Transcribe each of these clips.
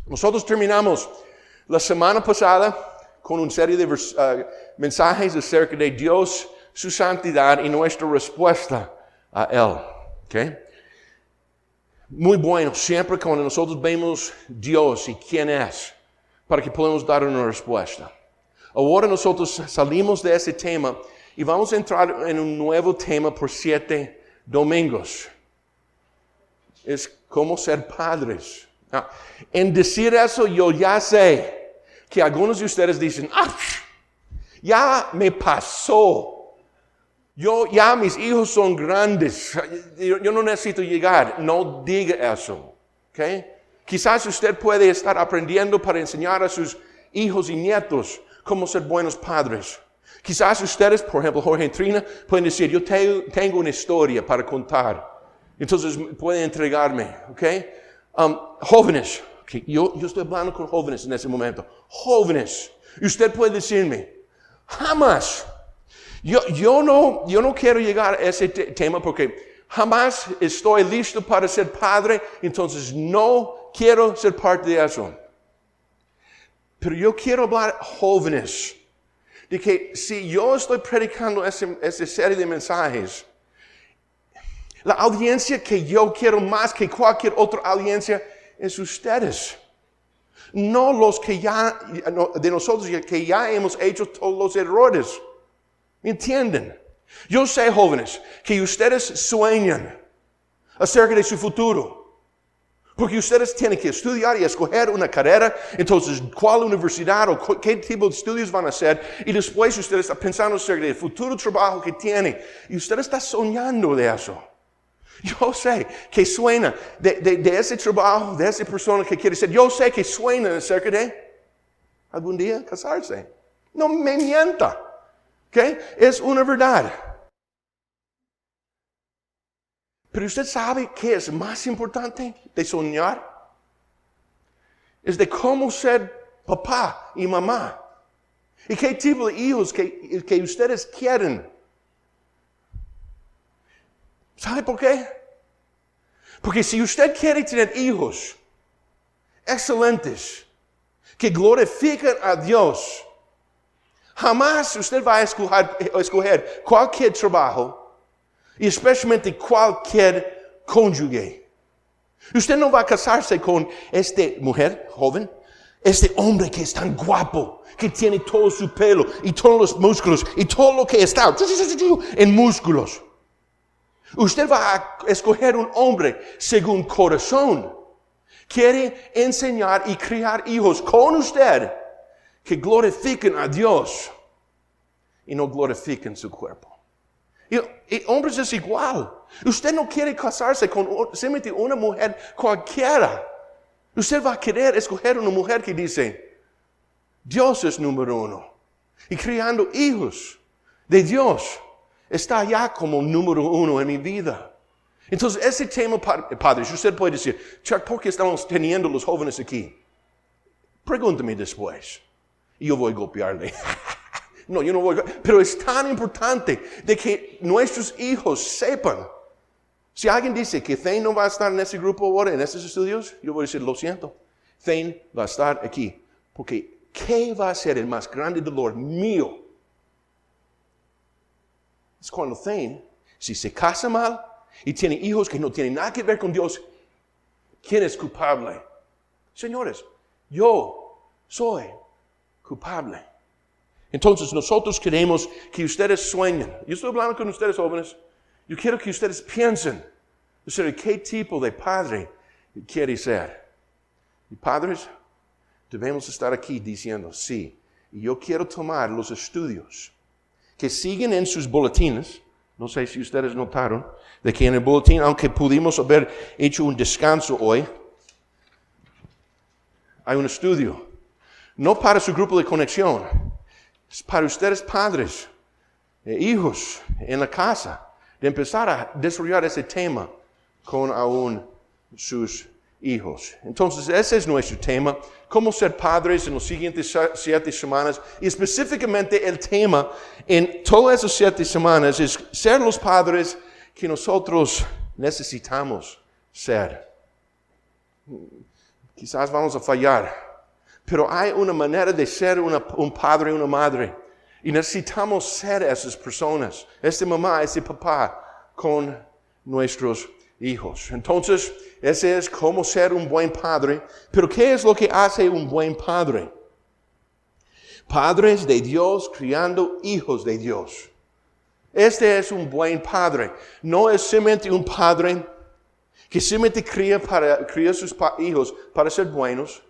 Nosotros terminamos la semana pasada con una serie de mensajes acerca de Dios, su santidad y nuestra respuesta a Él. ¿Okay? Muy bueno, siempre cuando nosotros vemos Dios y quién es, para que podamos dar una respuesta. Ahora nosotros salimos de ese tema y vamos a entrar en un nuevo tema por 7 domingos. Es cómo ser padres. En decir eso, yo ya sé que algunos de ustedes dicen, ya me pasó. Mis hijos son grandes. Yo no necesito llegar. No diga eso. ¿Okay? Quizás usted puede estar aprendiendo para enseñar a sus hijos y nietos cómo ser buenos padres. Quizás ustedes, por ejemplo, Jorge y Trina, pueden decir, yo tengo una historia para contar. Entonces pueden entregarme. ¿Okay? Jóvenes. Okay, yo estoy hablando con jóvenes en ese momento. Jóvenes. Y usted puede decirme, jamás. Yo no quiero llegar a ese tema porque jamás estoy listo para ser padre, entonces no quiero ser parte de eso. Pero yo quiero hablar jóvenes, de que si yo estoy predicando esa serie de mensajes, la audiencia que yo quiero más que cualquier otra audiencia es ustedes. No los que de nosotros que ya hemos hecho todos los errores. ¿Me entienden? Yo sé, jóvenes, que ustedes sueñan acerca de su futuro. Porque ustedes tienen que estudiar y escoger una carrera. Entonces, ¿cuál universidad o qué tipo de estudios van a hacer? Y después ustedes están pensando acerca del futuro trabajo que tienen. Y usted está soñando de eso. Yo sé que suena de ese trabajo, de esa persona que quiere ser. Yo sé que suena acerca de algún día casarse. No me mienta. ¿Okay? Es una verdad. Pero usted sabe qué es más importante de soñar. Es de cómo ser papá y mamá. Y qué tipo de hijos que ustedes quieren. ¿Sabe por qué? Porque si usted quiere tener hijos excelentes, que glorifiquen a Dios, jamás usted va a escoger cualquier trabajo, y especialmente cualquier cónyuge. Usted no va a casarse con esta mujer joven, este hombre que es tan guapo, que tiene todo su pelo y todos los músculos y todo lo que está en músculos. Usted va a escoger un hombre según corazón. Quiere enseñar y criar hijos con usted que glorifiquen a Dios y no glorifiquen su cuerpo. Y hombres es igual. Usted no quiere casarse con simplemente una mujer cualquiera. Usted va a querer escoger una mujer que dice, Dios es número 1. Y criando hijos de Dios está ya como número 1 en mi vida. Entonces, ese tema, padres, usted puede decir, Chuck, ¿por qué estamos teniendo los jóvenes aquí? Pregúntame después. Y yo voy a golpearle. No, yo no voy a golpearle. Pero es tan importante de que nuestros hijos sepan. Si alguien dice que Thane no va a estar en ese grupo ahora, en esos estudios, yo voy a decir, lo siento. Thane va a estar aquí. Porque, ¿qué va a ser el más grande dolor mío? Es cuando Thane, si se casa mal y tiene hijos que no tienen nada que ver con Dios, ¿quién es culpable? Señores, yo soy culpable. Entonces nosotros queremos que ustedes sueñen. Yo estoy hablando con ustedes, jóvenes. Yo quiero que ustedes piensen sobre qué tipo de padre quiere ser. Y padres, debemos estar aquí diciendo, sí, y yo quiero tomar los estudios que siguen en sus boletines. No sé si ustedes notaron, de que en el boletín, aunque pudimos haber hecho un descanso hoy, hay un estudio. No para su grupo de conexión, es para ustedes padres, hijos en la casa, de empezar a desarrollar ese tema con aún sus hijos. Entonces, ese es nuestro tema, cómo ser padres en las siguientes 7 semanas. Y específicamente el tema en todas esas 7 semanas es ser los padres que nosotros necesitamos ser. Quizás vamos a fallar, pero hay una manera de ser un padre y una madre. Y necesitamos ser esas personas, esta mamá, este papá, con nuestros hijos. Entonces, ese es cómo ser un buen padre. Pero ¿qué es lo que hace un buen padre? Padres de Dios criando hijos de Dios. Este es un buen padre. No es simplemente un padre que simplemente cría sus hijos para ser buenos.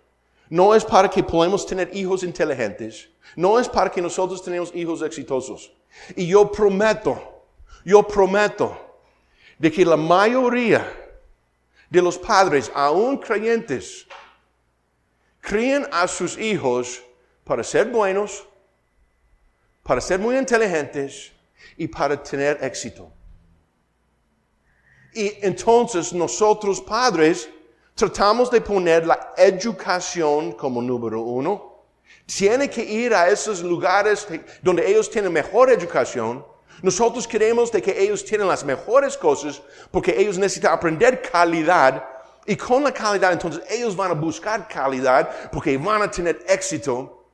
No es para que podamos tener hijos inteligentes. No es para que nosotros tenemos hijos exitosos. Y yo prometo de que la mayoría de los padres, aún creyentes, crían a sus hijos para ser buenos, para ser muy inteligentes y para tener éxito. Y entonces nosotros padres tratamos de poner la educación como número uno. Tiene que ir a esos lugares donde ellos tienen mejor educación. Nosotros queremos de que ellos tienen las mejores cosas porque ellos necesitan aprender calidad. Y con la calidad entonces ellos van a buscar calidad porque van a tener éxito.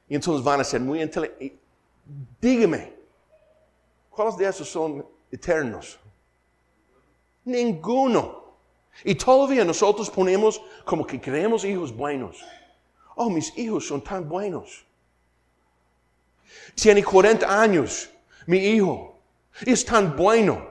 Y entonces van a ser muy inteligentes. Dígame, ¿cuáles de esos son eternos? Ninguno. Y todavía nosotros ponemos como que queremos hijos buenos. Oh, mis hijos son tan buenos. Tiene 40 años, mi hijo. Es tan bueno.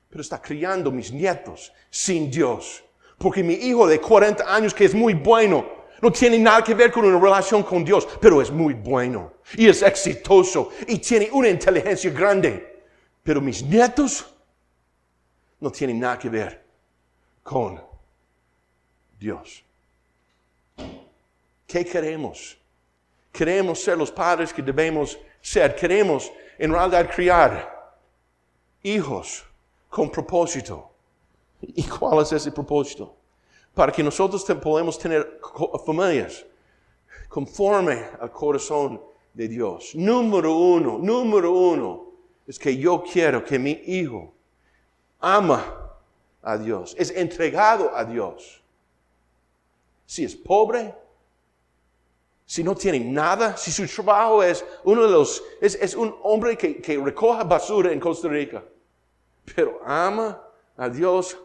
Pero está criando mis nietos sin Dios. Porque mi hijo de 40 años, que es muy bueno, no tiene nada que ver con una relación con Dios, pero es muy bueno. Y es exitoso. Y tiene una inteligencia grande. Pero mis nietos no tienen nada que ver con Dios. ¿Qué queremos? Queremos ser los padres que debemos ser. Queremos en realidad criar hijos con propósito. ¿Y cuál es ese propósito? Para que nosotros podamos tener familias conforme al corazón de Dios. Número uno es que yo quiero que mi hijo ama a Dios, es entregado a Dios. Si es pobre, si no tiene nada, si su trabajo es es un hombre que recoge basura en Costa Rica, pero ama a Dios,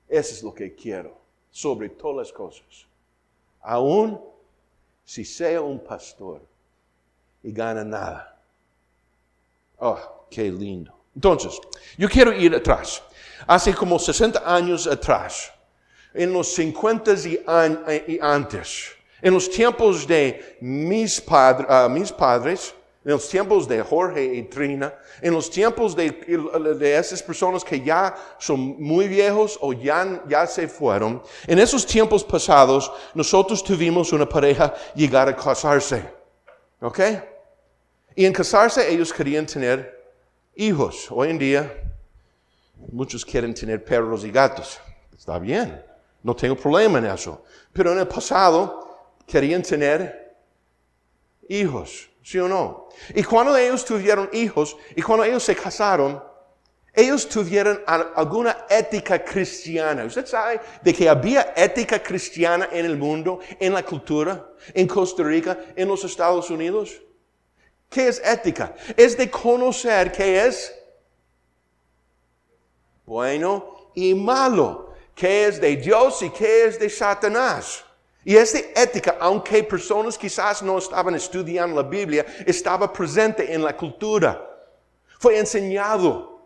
eso es lo que quiero, sobre todas las cosas. Aún si sea un pastor y gana nada. Oh, qué lindo. Entonces, yo quiero ir atrás. Hace como 60 años atrás, en los 50 y antes, en los tiempos de mis padres, en los tiempos de Jorge y Trina, en los tiempos de esas personas que ya son muy viejos o ya se fueron, en esos tiempos pasados, nosotros tuvimos una pareja llegar a casarse. ¿Ok? Y en casarse ellos querían tener hijos. Hoy en día, muchos quieren tener perros y gatos. Está bien, no tengo problema en eso. Pero en el pasado, querían tener hijos, ¿sí o no? Y cuando ellos tuvieron hijos, y cuando ellos se casaron, ellos tuvieron alguna ética cristiana. ¿Usted sabe de que había ética cristiana en el mundo, en la cultura, en Costa Rica, en los Estados Unidos? ¿Qué es ética? Es de conocer qué es bueno y malo. ¿Qué es de Dios y qué es de Satanás? Y esta ética, aunque personas quizás no estaban estudiando la Biblia, estaba presente en la cultura. Fue enseñado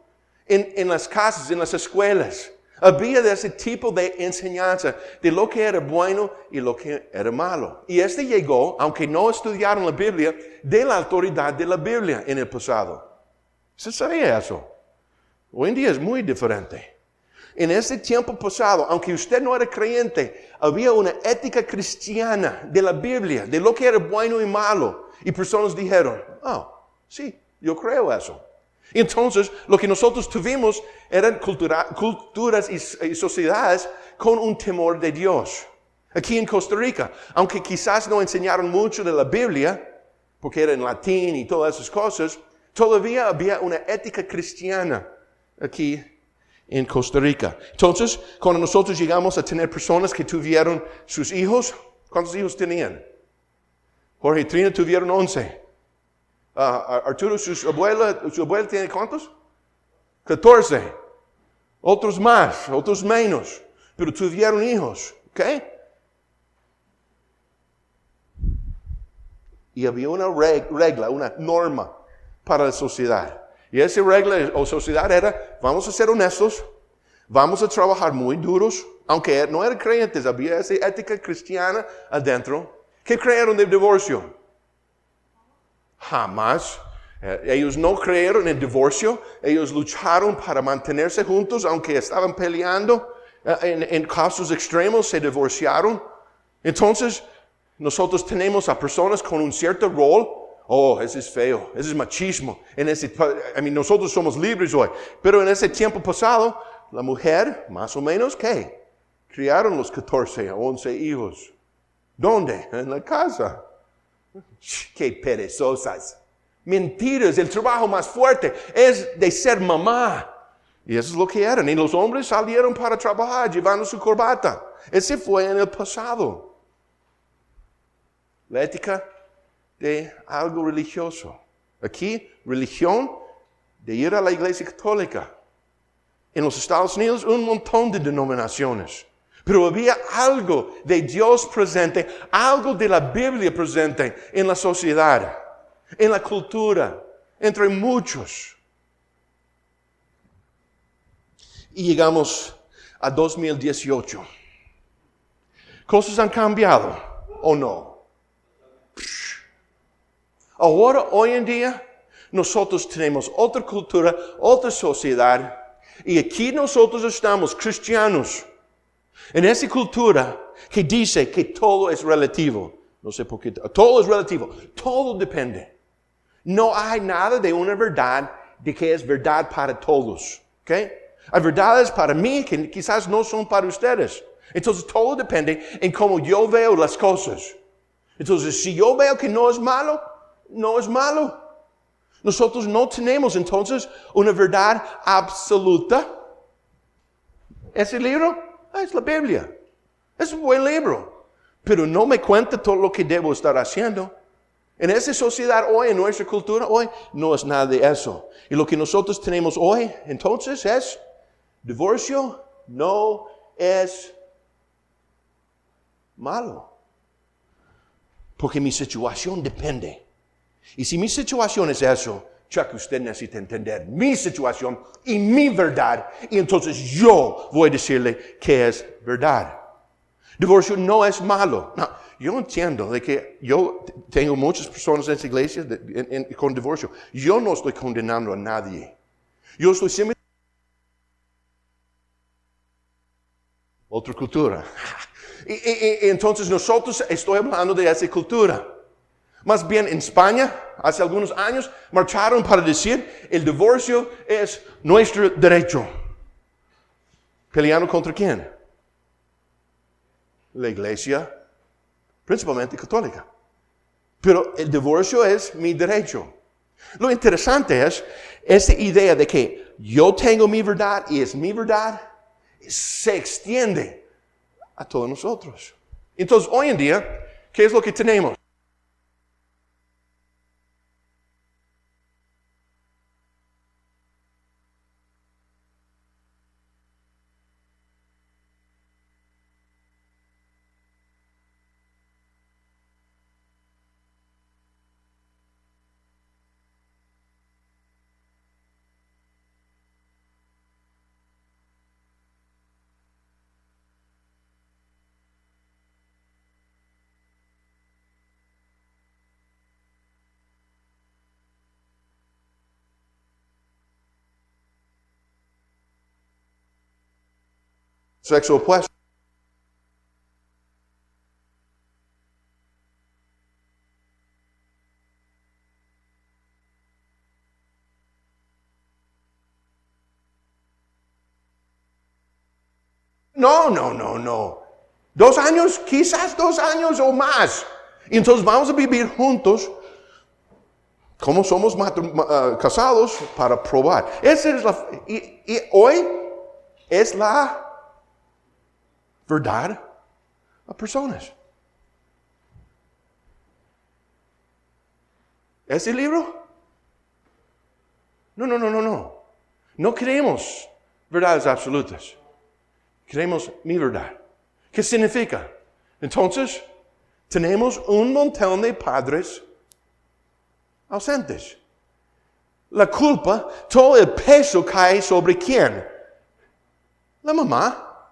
en las casas, en las escuelas. Había de ese tipo de enseñanza de lo que era bueno y lo que era malo. Y este llegó, aunque no estudiaron la Biblia, de la autoridad de la Biblia en el pasado. ¿Se sabía eso? Hoy en día es muy diferente. En ese tiempo pasado, aunque usted no era creyente, había una ética cristiana de la Biblia, de lo que era bueno y malo. Y personas dijeron, oh, sí, yo creo eso. Y entonces, lo que nosotros tuvimos eran culturas y sociedades con un temor de Dios. Aquí en Costa Rica, aunque quizás no enseñaron mucho de la Biblia, porque era en latín y todas esas cosas, todavía había una ética cristiana aquí en Costa Rica. Entonces, cuando nosotros llegamos a tener personas que tuvieron sus hijos, ¿cuántos hijos tenían? Jorge y Trina tuvieron 11. Arturo, su abuela tiene ¿cuántos? 14. Otros más, otros menos, pero tuvieron hijos, ¿ok? Y había una regla, una norma para la sociedad. Y esa regla o sociedad era, vamos a ser honestos, vamos a trabajar muy duros, aunque no eran creyentes, había esa ética cristiana adentro. ¿Qué creyeron del divorcio? Jamás. Ellos no creyeron en el divorcio, ellos lucharon para mantenerse juntos, aunque estaban peleando, en casos extremos se divorciaron. Entonces, nosotros tenemos a personas con un cierto rol. Oh, ese es feo, ese es machismo. Nosotros somos libres hoy, pero en ese tiempo pasado, la mujer, más o menos, ¿qué? Criaron los 14 o 11 hijos. ¿Dónde? En la casa. ¡Qué perezosas! Mentiras, el trabajo más fuerte es de ser mamá. Y eso es lo que eran. Y los hombres salieron para trabajar llevando su corbata. Ese fue en el pasado. La ética de algo religioso. Aquí, religión de ir a la iglesia católica. En los Estados Unidos, un montón de denominaciones. Pero había algo de Dios presente, algo de la Biblia presente en la sociedad, en la cultura, entre muchos. Y llegamos a 2018. ¿Cosas han cambiado o no? Ahora, hoy en día, nosotros tenemos otra cultura, otra sociedad, y aquí nosotros estamos, cristianos, en esa cultura que dice que todo es relativo. No sé por qué, todo es relativo, todo depende. No hay nada de una verdad de que es verdad para todos, ¿ok? Hay verdades para mí que quizás no son para ustedes. Entonces todo depende en cómo yo veo las cosas. Entonces si yo veo que no es malo, no es malo. Nosotros no tenemos entonces una verdad absoluta. Ese libro es la Biblia. Es un buen libro. Pero no me cuenta todo lo que debo estar haciendo. En esa sociedad hoy, en nuestra cultura hoy, no es nada de eso. Y lo que nosotros tenemos hoy, entonces, es divorcio no es malo. Porque mi situación depende. Y si mi situación es eso, Chuck, usted necesita entender mi situación y mi verdad. Y entonces yo voy a decirle que es verdad. Divorcio no es malo. No, yo entiendo de que yo tengo muchas personas en esta iglesia con divorcio. Yo no estoy condenando a nadie. Yo estoy simplemente... Otra cultura. Y entonces nosotros estoy hablando de esa cultura. Más bien en España, hace algunos años, marcharon para decir el divorcio es nuestro derecho. ¿Peleando contra quién? La iglesia, principalmente católica. Pero el divorcio es mi derecho. Lo interesante es esa idea de que yo tengo mi verdad y es mi verdad, se extiende a todos nosotros. Entonces, hoy en día, ¿qué es lo que tenemos? Sexo opuesto. No. 2 años, quizás 2 años o más. Y entonces vamos a vivir juntos, como somos casados, para probar. Esa es y hoy es la verdad a personas. ¿Ese libro? No. No queremos verdades absolutas. Queremos mi verdad. ¿Qué significa? Entonces, tenemos un montón de padres ausentes. La culpa, todo el peso cae sobre ¿quién? La mamá.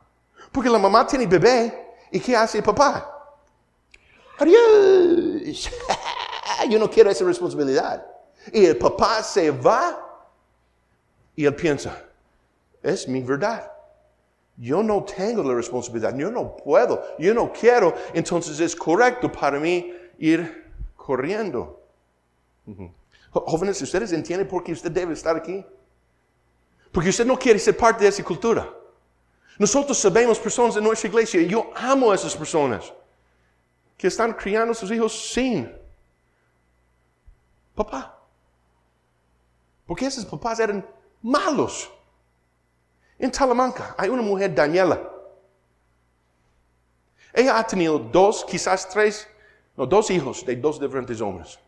Porque la mamá tiene bebé. ¿Y qué hace el papá? Adiós. Yo no quiero esa responsabilidad. Y el papá se va y él piensa, es mi verdad. Yo no tengo la responsabilidad, yo no puedo, yo no quiero, entonces es correcto para mí ir corriendo. Jóvenes, ¿ustedes entienden por qué usted debe estar aquí? Porque usted no quiere ser parte de esa cultura. Nosotros sabemos personas en nuestra iglesia, y yo amo a esas personas, que están criando a sus hijos sin papá. Porque esos papás eran malos. En Talamanca hay una mujer, Daniela. Ella ha tenido dos hijos de dos diferentes hombres.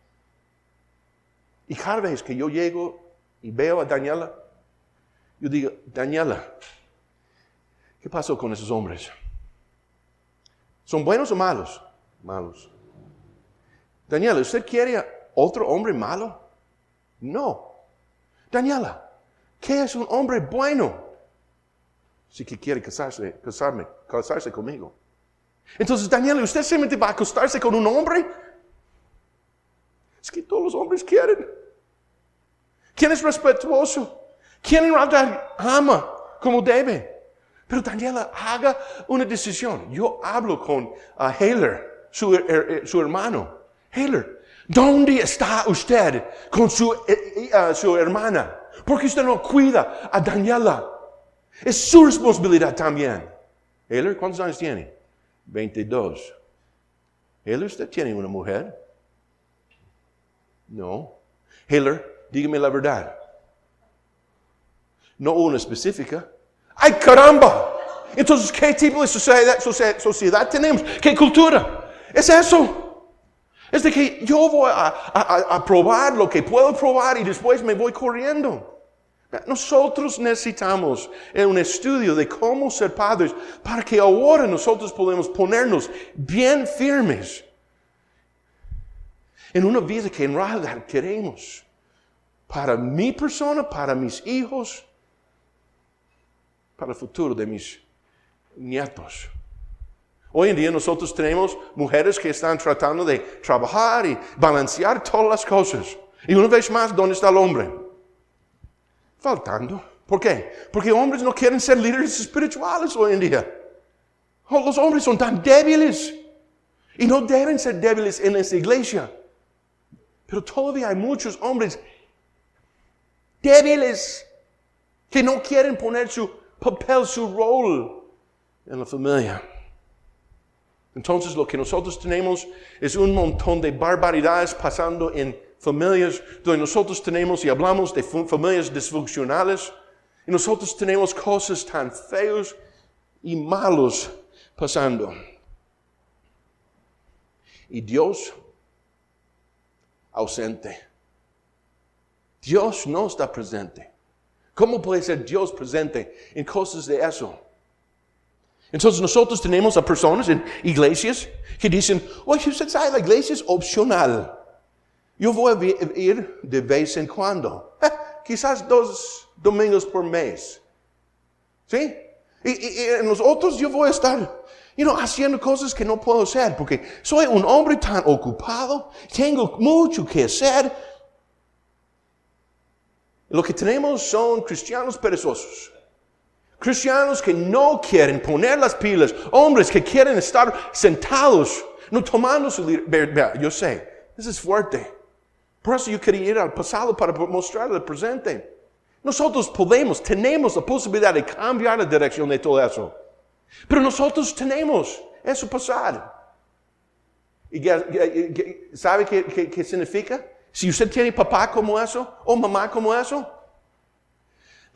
Y cada vez que yo llego y veo a Daniela, yo digo, Daniela, ¿qué pasó con esos hombres? ¿Son buenos o malos? Malos. Daniela, ¿usted quiere otro hombre malo? No. Daniela, ¿qué es un hombre bueno? Si que quiere casarse conmigo. Entonces, Daniela, ¿usted simplemente va a acostarse con un hombre? Es que todos los hombres quieren. ¿Quién es respetuoso? ¿Quién en realidad ama como debe? Pero Daniela, haga una decisión. Yo hablo con Haler, su hermano. Haler, ¿dónde está usted con su hermana? Porque usted no cuida a Daniela. Es su responsabilidad también. Haler, ¿cuántos años tiene? 22. Haler, ¿usted tiene una mujer? No. Haler, dígame la verdad. No una específica. ¡Ay, caramba! Entonces, ¿qué tipo de sociedad tenemos? ¿Qué cultura? Es eso. Es de que yo voy a probar lo que puedo probar y después me voy corriendo. Nosotros necesitamos un estudio de cómo ser padres para que ahora nosotros podamos ponernos bien firmes en una vida que en realidad queremos para mi persona, para mis hijos, para el futuro de mis nietos. Hoy en día nosotros tenemos mujeres que están tratando de trabajar y balancear todas las cosas. Y una vez más, ¿dónde está el hombre? Faltando. ¿Por qué? Porque hombres no quieren ser líderes espirituales hoy en día. Los hombres son tan débiles. Y no deben ser débiles en esta iglesia. Pero todavía hay muchos hombres débiles que no quieren poner su papel, su rol en la familia. Entonces lo que nosotros tenemos es un montón de barbaridades pasando en familias donde nosotros tenemos y hablamos de familias disfuncionales. Y nosotros tenemos cosas tan feos y malos pasando. Y Dios ausente. Dios no está presente. ¿Cómo puede ser Dios presente en cosas de eso? Entonces nosotros tenemos a personas en iglesias que dicen, oye, usted sabe, la iglesia es opcional. Yo voy a ir de vez en cuando. Quizás 2 domingos por mes. ¿Sí? Y en los otros yo voy a estar, haciendo cosas que no puedo hacer porque soy un hombre tan ocupado, tengo mucho que hacer. Lo que tenemos son cristianos perezosos. Cristianos que no quieren poner las pilas. Hombres que quieren estar sentados, no tomando su libertad. Yo sé, eso es fuerte. Por eso yo quería ir al pasado para mostrar el presente. Nosotros tenemos la posibilidad de cambiar la dirección de todo eso. Pero nosotros tenemos eso pasado. ¿Y sabe qué significa? Si usted tiene papá como eso o mamá como eso,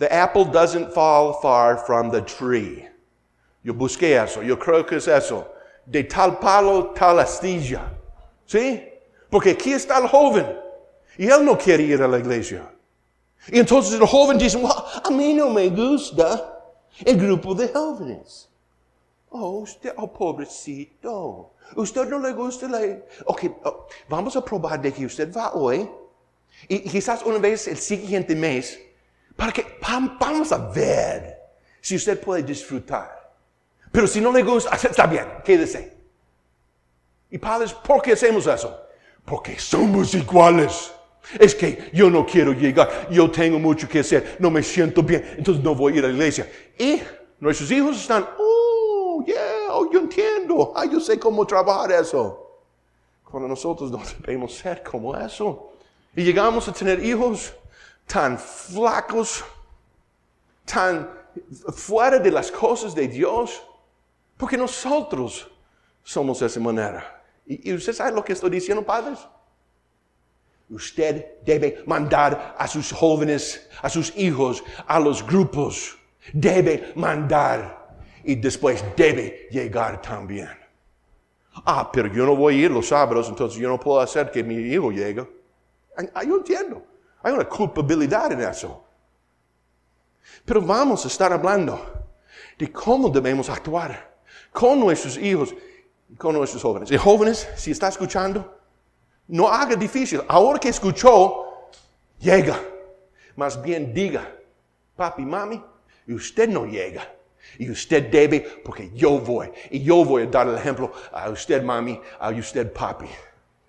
The apple doesn't fall far from the tree. Yo busqué eso, yo creo que es eso. De tal palo, tal astilla. ¿Sí? Porque aquí está el joven y él no quiere ir a la iglesia. Y entonces el joven dice, a mí no me gusta el grupo de jóvenes. Usted, pobrecito. Usted no le gusta la... Vamos a probar de que usted va hoy y quizás una vez el siguiente mes para que vamos a ver si usted puede disfrutar. Pero si no le gusta, está bien, quédese. Y padres, ¿por qué hacemos eso? Porque somos iguales. Es que yo no quiero llegar, yo tengo mucho que hacer, no me siento bien, entonces no voy a ir a la iglesia. Y nuestros hijos están, yo entiendo, yo sé cómo trabajar eso. Cuando nosotros no debemos ser como eso. Y llegamos a tener hijos tan flacos, tan fuera de las cosas de Dios, porque nosotros somos de esa manera. ¿Y usted sabe lo que estoy diciendo, padres? Usted debe mandar a sus jóvenes, a sus hijos, a los grupos. Debe mandar y después debe llegar también. Pero yo no voy a ir los sábados, entonces yo no puedo hacer que mi hijo llegue. Yo entiendo. Hay una culpabilidad en eso. Pero vamos a estar hablando de cómo debemos actuar con nuestros hijos y con nuestros jóvenes. Y jóvenes, si está escuchando, no haga difícil. Ahora que escuchó, llega. Más bien diga, papi, mami, y usted no llega. Y usted debe, porque yo voy. Y yo voy a dar el ejemplo a usted, mami, a usted, papi.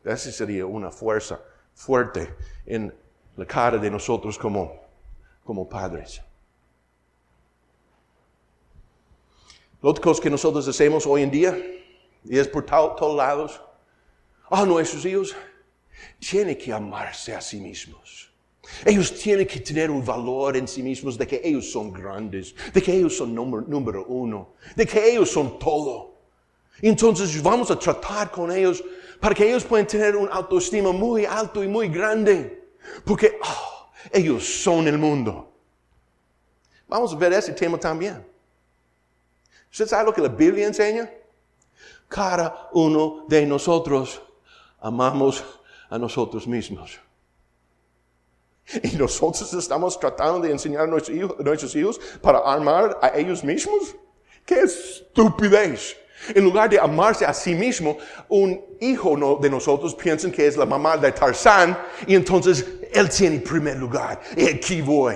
Esa sería una fuerza fuerte en la cara de nosotros como padres. La otra cosa que nosotros hacemos hoy en día, y es por todos lados, nuestros hijos tienen que amarse a sí mismos. Ellos tienen que tener un valor en sí mismos de que ellos son grandes, de que ellos son número uno, de que ellos son todo. Y entonces vamos a tratar con ellos para que ellos puedan tener una autoestima muy alto y muy grande. Porque ellos son el mundo. Vamos a ver ese tema también. ¿Usted sabe lo que la Biblia enseña? Cada uno de nosotros amamos a nosotros mismos. Y nosotros estamos tratando de enseñar a nuestros hijos para amar a ellos mismos. ¡Qué estupidez! En lugar de amarse a sí mismo, un hijo de nosotros piensa que es la mamá de Tarzán y entonces él tiene primer lugar. Y aquí voy.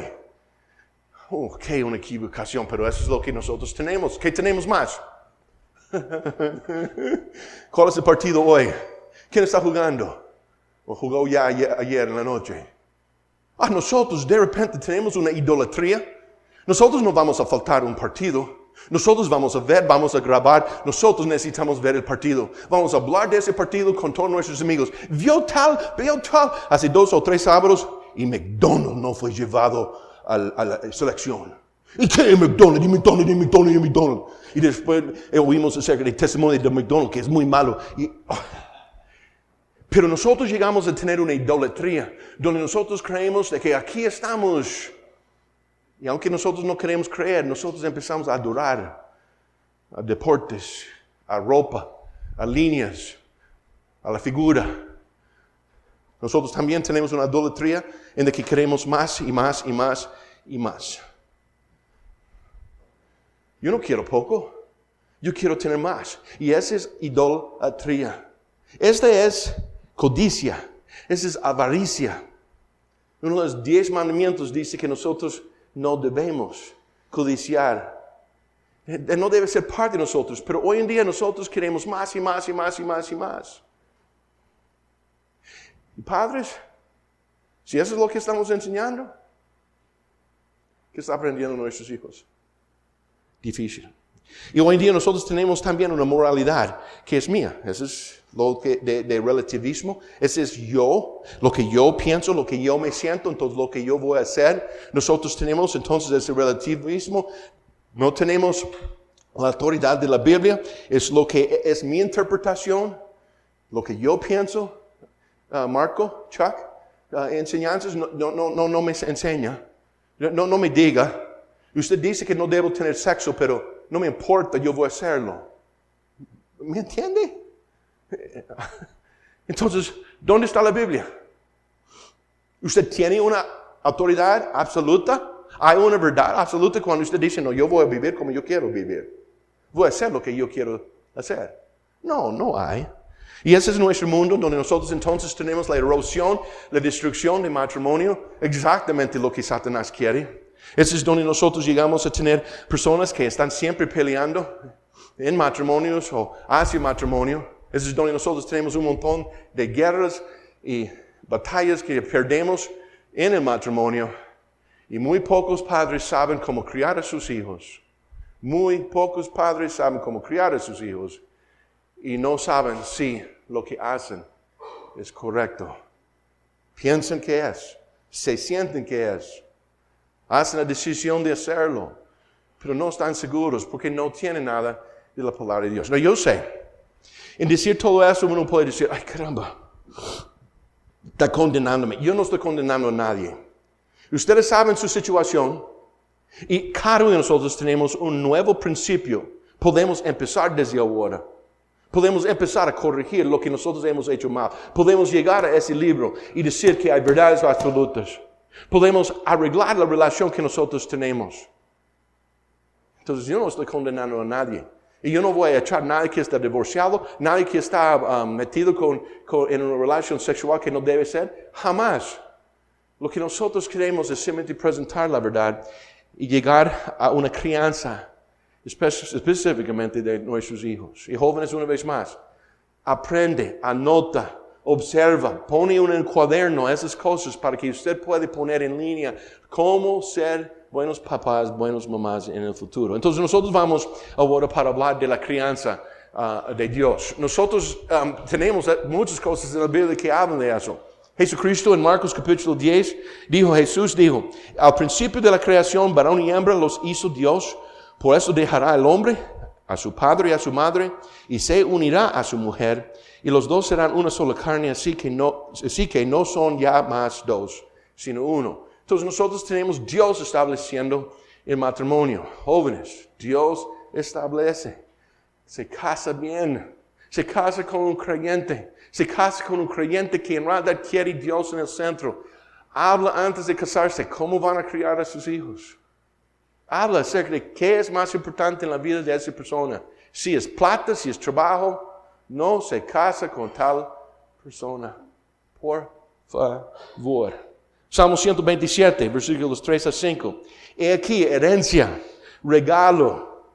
Qué una equivocación, pero eso es lo que nosotros tenemos. ¿Qué tenemos más? ¿Cuál es el partido hoy? ¿Quién está jugando? ¿O jugó ya ayer en la noche? Nosotros de repente tenemos una idolatría. Nosotros no vamos a faltar un partido. Nosotros vamos a ver, vamos a grabar. Nosotros necesitamos ver el partido. Vamos a hablar de ese partido con todos nuestros amigos. Vio tal. Hace 2 o 3 sábados y McDonald's no fue llevado a la selección. ¿Y qué McDonald's? Y después oímos acerca del testimonio de McDonald's, que es muy malo. Pero nosotros llegamos a tener una idolatría, donde nosotros creemos de que aquí estamos. Y aunque nosotros no queremos creer, nosotros empezamos a adorar a deportes, a ropa, a líneas, a la figura. Nosotros también tenemos una idolatría en la que queremos más y más y más y más. Yo no quiero poco, yo quiero tener más. Y esa es idolatría. Esta es codicia, esa es avaricia. Uno de los 10 mandamientos dice que nosotros no debemos codiciar. No debe ser parte de nosotros, pero hoy en día nosotros queremos más y más y más y más y más. Y padres, si eso es lo que estamos enseñando, ¿qué está aprendiendo nuestros hijos? Difícil. Y hoy en día nosotros tenemos también una moralidad que es mía. Eso es lo que de relativismo. Ese es yo, lo que yo pienso, lo que yo me siento, entonces lo que yo voy a hacer. Nosotros tenemos entonces ese relativismo. No tenemos la autoridad de la Biblia. Es lo que es mi interpretación, lo que yo pienso. Marco, Chuck, enseñanzas no me enseña. No me diga, usted dice que no debo tener sexo, pero no me importa, yo voy a hacerlo. ¿Me entiende? Entonces, ¿dónde está la Biblia? ¿Usted tiene una autoridad absoluta? ¿Hay una verdad absoluta cuando usted dice, no, yo voy a vivir como yo quiero vivir? Voy a hacer lo que yo quiero hacer. No hay. Y ese es nuestro mundo donde nosotros entonces tenemos la erosión, la destrucción del matrimonio, exactamente lo que Satanás quiere. Ese es donde nosotros llegamos a tener personas que están siempre peleando en matrimonios o hacia matrimonio. Ese es donde nosotros tenemos un montón de guerras y batallas que perdemos en el matrimonio. Y muy pocos padres saben cómo criar a sus hijos. Muy pocos padres saben cómo criar a sus hijos. Y no saben si lo que hacen es correcto. Piensan que es. Se sienten que es. Hacen la decisión de hacerlo. Pero no están seguros porque no tienen nada de la palabra de Dios. No, yo sé. En decir todo eso uno puede decir, ay caramba, está condenándome. Yo no estoy condenando a nadie. Ustedes saben su situación y cada uno de nosotros tenemos un nuevo principio. Podemos empezar desde ahora. Podemos empezar a corregir lo que nosotros hemos hecho mal. Podemos llegar a ese libro y decir que hay verdades absolutas. Podemos arreglar la relación que nosotros tenemos. Entonces yo no estoy condenando a nadie. Y yo no voy a echar a nadie que está divorciado, nadie que está metido en una relación sexual que no debe ser. Jamás. Lo que nosotros queremos es simplemente presentar la verdad y llegar a una crianza específicamente de nuestros hijos. Y jóvenes, una vez más, aprende, anota, observa, pone en un cuaderno esas cosas para que usted pueda poner en línea cómo ser buenos papás, buenas mamás en el futuro. Entonces nosotros vamos ahora para hablar de la crianza de Dios. Nosotros tenemos muchas cosas en la Biblia que hablan de eso. Jesucristo en Marcos capítulo 10 Jesús dijo, al principio de la creación, varón y hembra los hizo Dios. Por eso dejará el hombre a su padre y a su madre, y se unirá a su mujer, y los dos serán una sola carne, así que no son ya más dos, sino uno. Entonces nosotros tenemos Dios estableciendo el matrimonio. Jóvenes, Dios establece. Se casa bien. Se casa con un creyente. Se casa con un creyente que en realidad quiere Dios en el centro. Habla antes de casarse cómo van a criar a sus hijos. Habla acerca de qué es más importante en la vida de esa persona. Si es plata, si es trabajo, no se casa con tal persona. Por favor. Salmo 127, versículos 3 a 5. He aquí, herencia, regalo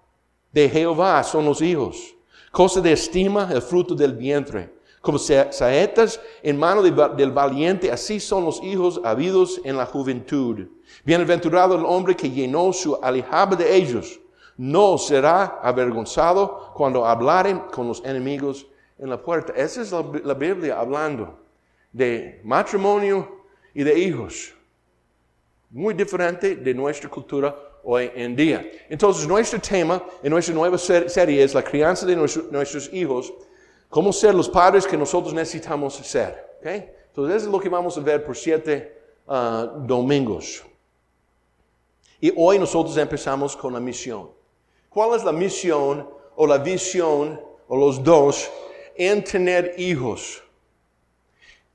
de Jehová son los hijos. Cosa de estima, el fruto del vientre. Como saetas en mano del valiente, así son los hijos habidos en la juventud. Bienaventurado el hombre que llenó su aljaba de ellos. No será avergonzado cuando hablaren con los enemigos en la puerta. Esa es la Biblia hablando de matrimonio y de hijos. Muy diferente de nuestra cultura hoy en día. Entonces, nuestro tema en nuestra nueva serie es la crianza de nuestros hijos. Cómo ser los padres que nosotros necesitamos ser. ¿Okay? Entonces, eso es lo que vamos a ver por 7 domingos. Y hoy nosotros empezamos con la misión. ¿Cuál es la misión o la visión o los dos en tener hijos?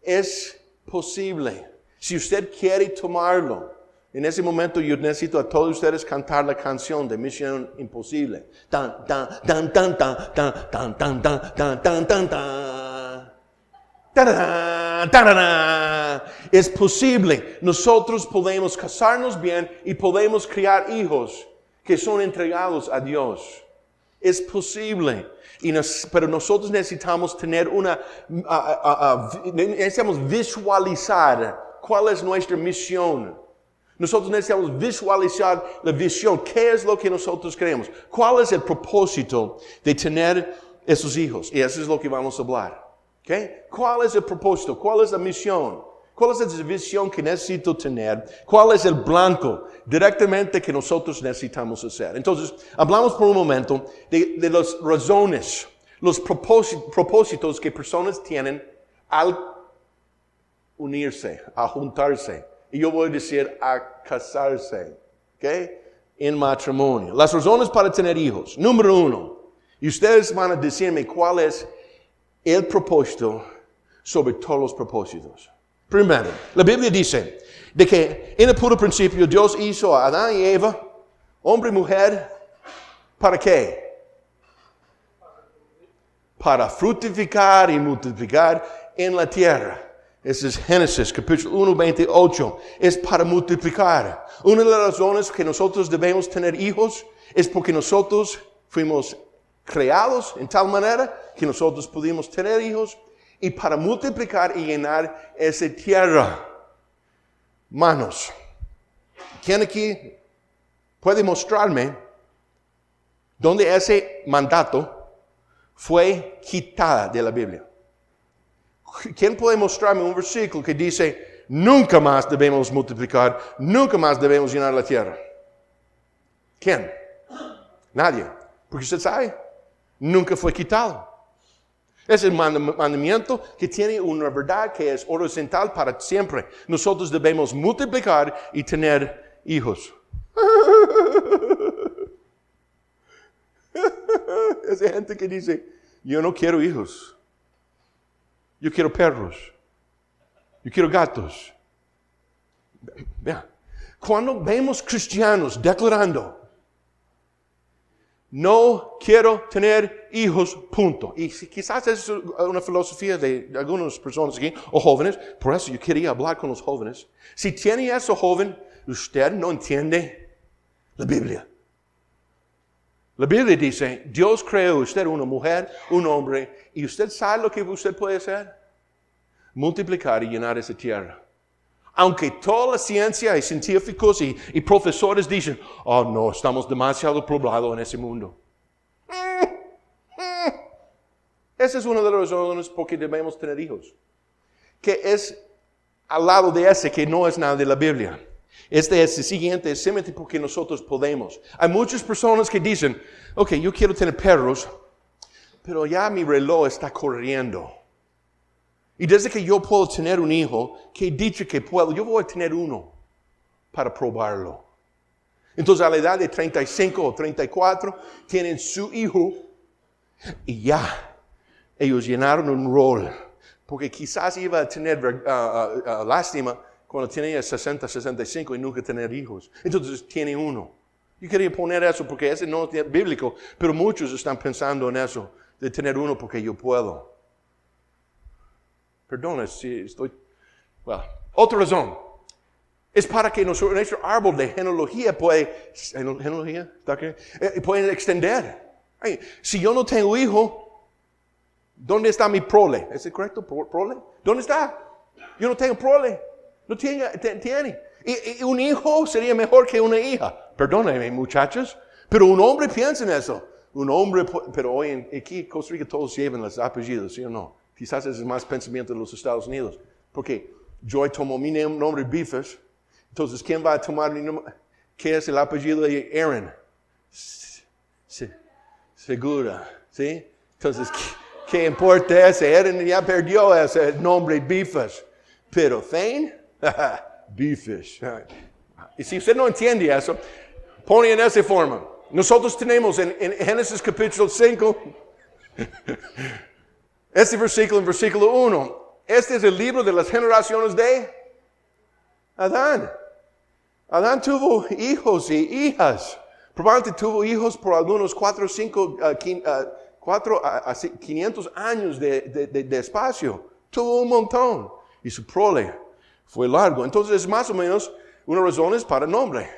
Es posible. Si usted quiere tomarlo, en ese momento yo necesito a todos ustedes cantar la canción de Misión Imposible. Tan, tan, tan, tan, tan, tan, tan, tan, tan, tan, tan, tan, tan. ¡Tararán! ¡Tararán! Es posible. Nosotros podemos casarnos bien y podemos criar hijos que son entregados a Dios. Es posible. Pero nosotros necesitamos tener necesitamos visualizar cuál es nuestra misión. Nosotros necesitamos visualizar la visión. ¿Qué es lo que nosotros queremos? ¿Cuál es el propósito de tener esos hijos? Y eso es lo que vamos a hablar. ¿Okay? ¿Cuál es el propósito? ¿Cuál es la misión? ¿Cuál es la visión que necesito tener? ¿Cuál es el blanco directamente que nosotros necesitamos hacer? Entonces, hablamos por un momento de las razones, los propósitos que personas tienen al unirse, a juntarse, y yo voy a decir a casarse, ¿ok? En matrimonio. Las razones para tener hijos. Número 1. Y ustedes van a decirme cuál es el propósito sobre todos los propósitos. Primero, la Biblia dice de que en el puro principio Dios hizo a Adán y Eva, hombre y mujer, ¿para qué? Para fructificar y multiplicar en la tierra. Ese es Génesis, capítulo 1, 28. Es para multiplicar. Una de las razones que nosotros debemos tener hijos es porque nosotros fuimos creados en tal manera que nosotros pudimos tener hijos y para multiplicar y llenar esa tierra. Manos, ¿quién aquí puede mostrarme dónde ese mandato fue quitado de la Biblia? ¿Quién puede mostrarme un versículo que dice, nunca más debemos multiplicar, nunca más debemos llenar la tierra? ¿Quién? Nadie. Porque usted sabe, nunca fue quitado. Es el mandamiento que tiene una verdad que es horizontal para siempre. Nosotros debemos multiplicar y tener hijos. Esa gente que dice, yo no quiero hijos. Yo quiero perros. Yo quiero gatos. Vean, cuando vemos cristianos declarando, no quiero tener hijos, punto. Y quizás es una filosofía de algunas personas aquí, o jóvenes, por eso yo quería hablar con los jóvenes. Si tiene eso joven, usted no entiende la Biblia. La Biblia dice, Dios creó usted una mujer, un hombre, y usted sabe lo que usted puede hacer. Multiplicar y llenar esa tierra. Aunque toda la ciencia y científicos y profesores dicen, oh no, estamos demasiado poblados en ese mundo. Esa es una de las razones por que debemos tener hijos. Que es al lado de ese que no es nada de la Biblia. Este es el siguiente, es simplemente porque nosotros podemos. Hay muchas personas que dicen, ok, yo quiero tener perros, pero ya mi reloj está corriendo. Y desde que yo puedo tener un hijo, que he dicho que puedo, yo voy a tener uno para probarlo. Entonces a la edad de 35 o 34, tienen su hijo y ya, ellos llenaron un rol. Porque quizás iba a tener lástima cuando tenía 60, 65 y nunca tener hijos. Entonces tiene uno. Yo quería poner eso porque ese no es bíblico, pero muchos están pensando en eso, de tener uno porque yo puedo. Perdona si estoy... Otra razón. Es para que nuestro árbol de genealogía puede... ¿Genealogía? ¿Está aquí? Puede extender. Ay, si yo no tengo hijo, ¿dónde está mi prole? ¿Es el correcto? ¿Prole? ¿Dónde está? Yo no tengo prole. No tiene. Y un hijo sería mejor que una hija. Perdónenme, muchachos. Pero un hombre piensa en eso. Un hombre... Pero hoy aquí en Costa Rica todos llevan los apellidos, ¿sí o no? Quizás ese es más pensamiento de los Estados Unidos. Porque Joy tomó mi nombre Befus. Entonces, ¿quién va a tomar mi nombre? ¿Qué es el apellido de Aaron? Segura. ¿Sí? Entonces, ¿qué importa ese? Aaron ya perdió ese nombre Befus. Pero Thane, Befus. Y si usted no entiende eso, pone en esa forma. Nosotros tenemos en Génesis capítulo 5... Este versículo, en versículo 1, este es el libro de las generaciones de Adán. Adán tuvo hijos y hijas. Probablemente tuvo hijos por algunos 500 años de espacio. Tuvo un montón. Y su prole fue largo. Entonces, es más o menos una razón es para el nombre.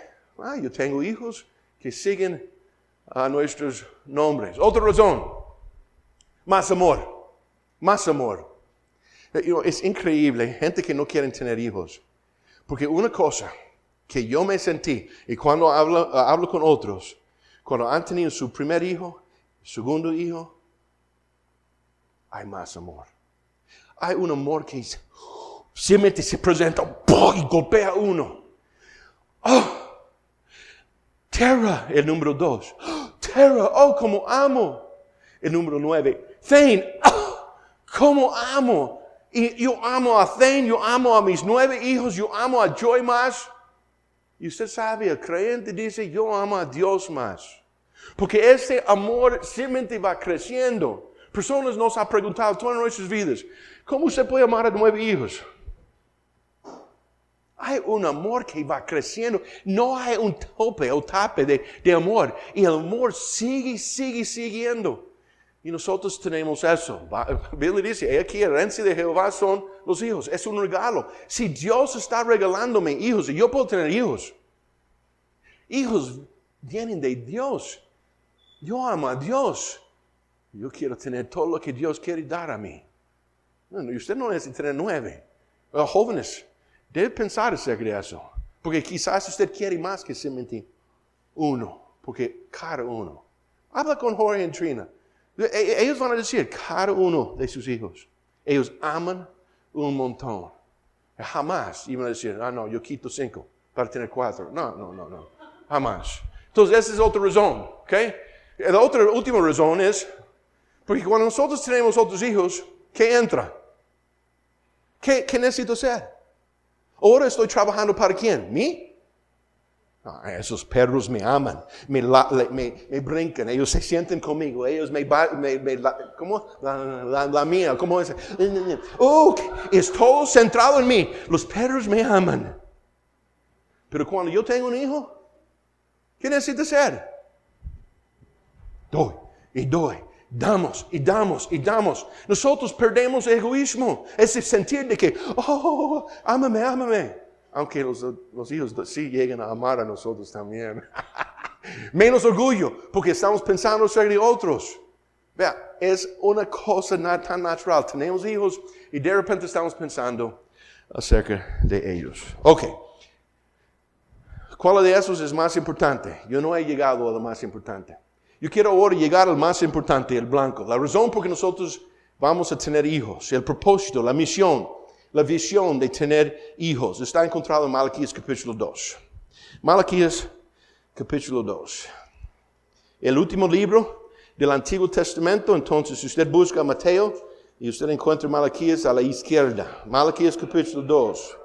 Yo tengo hijos que siguen a nuestros nombres. Otra razón, más amor. Más amor. Es increíble, gente que no quiere tener hijos. Porque una cosa que yo me sentí, y cuando hablo con otros, cuando han tenido su primer hijo, segundo hijo, hay más amor. Hay un amor que simplemente se presenta y golpea a uno. Tierra, el número 2. Tierra, como amo. El número 9. Thane, ¿cómo amo? Y yo amo a Thane, yo amo a mis 9 hijos, yo amo a Joy más. Y usted sabe, el creyente dice, yo amo a Dios más. Porque ese amor simplemente va creciendo. Personas nos han preguntado todas nuestras vidas, ¿cómo usted puede amar a 9 hijos? Hay un amor que va creciendo. No hay un tope o tape de amor. Y el amor sigue siguiendo. Y nosotros tenemos eso. Biblia dice, aquí herencia de Jehová son los hijos. Es un regalo. Si Dios está regalándome hijos, y yo puedo tener hijos. Hijos vienen de Dios. Yo amo a Dios. Yo quiero tener todo lo que Dios quiere dar a mí. No, usted no necesita tener 9. Jóvenes, debe pensar acerca de eso. Porque quizás usted quiere más que simplemente 1. Porque cada uno. Habla con Jorge y Trina. Ellos van a decir, cada uno de sus hijos, ellos aman un montón. Jamás iban a decir, no, yo quito 5 para tener 4. No. Jamás. Entonces, esa es otra razón. ¿Okay? La última razón es, porque cuando nosotros tenemos otros hijos, ¿qué entra? ¿Qué necesito hacer? Ahora estoy trabajando para ¿quién? ¿Mí? Esos perros me aman, me brincan, ellos se sienten conmigo, ellos ¿cómo? La mía, ¿cómo es? Es todo centrado en mí. Los perros me aman. Pero cuando yo tengo un hijo, ¿qué necesito hacer? Doy. Damos. Nosotros perdemos egoísmo. Ese sentir de que, ámame. Aunque los hijos sí llegan a amar a nosotros también. Menos orgullo, porque estamos pensando acerca de otros. Vea, es una cosa tan natural. Tenemos hijos y de repente estamos pensando acerca de ellos. Ok. ¿Cuál de esos es más importante? Yo no he llegado a lo más importante. Yo quiero ahora llegar al más importante, el blanco. La razón por que nosotros vamos a tener hijos, el propósito, la misión, la visión de tener hijos, está encontrado en Malaquías capítulo 2. Malaquías capítulo 2. El último libro del Antiguo Testamento. Entonces, si usted busca Mateo y usted encuentra Malaquías a la izquierda. Malaquías capítulo 2.